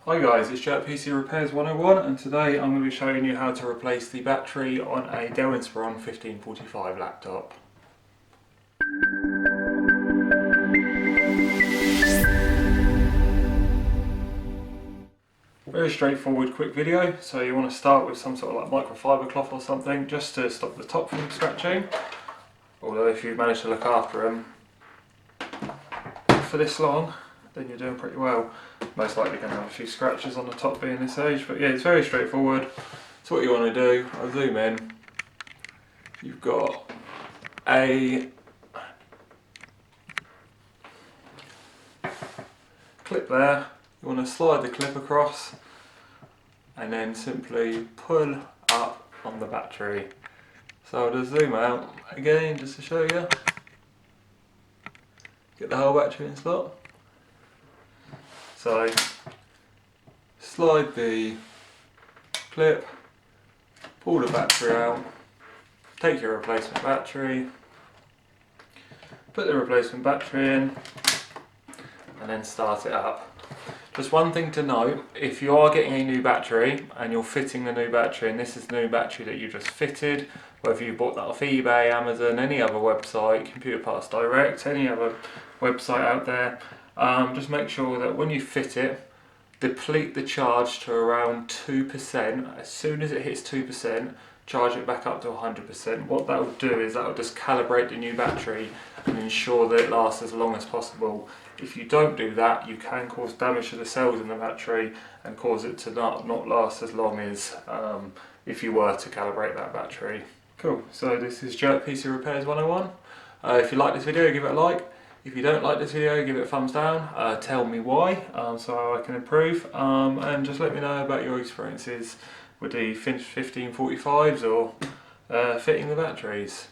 Hi guys, it's Jerk PC Repairs 101 and today I'm going to be showing you how to replace the battery on a Dell Inspiron 1545 laptop. Very straightforward quick video, so you want to start with some sort of like microfiber cloth or something just to stop the top from scratching, although if you manage to look after them for this long then you're doing pretty well. Most likely going to have a few scratches on the top being this age, but yeah, it's very straightforward. So what you want to do, I'll zoom in, you've got a clip there, you want to slide the clip across and then simply pull up on the battery. So I'll just zoom out again just to show you. Get the whole battery in slot. So slide the clip, pull the battery out, take your replacement battery, put the replacement battery in and then start it up. Just one thing to note, if you are getting a new battery and you're fitting the new battery and this is the new battery that you just fitted, whether you bought that off eBay, Amazon, any other website, Computer Parts Direct, any other website out there, just make sure that when you fit it, deplete the charge to around 2%. As soon as it hits 2%, charge it back up to 100%. What that will do is that will just calibrate the new battery and ensure that it lasts as long as possible. If you don't do that, you can cause damage to the cells in the battery and cause it to not last as long as if you were to calibrate that battery. Cool, so this is Jerk PC Repairs 101. If you like this video, give it a like. If you don't like this video, give it a thumbs down, tell me why, so I can improve, and just let me know about your experiences with the 1545s or fitting the batteries.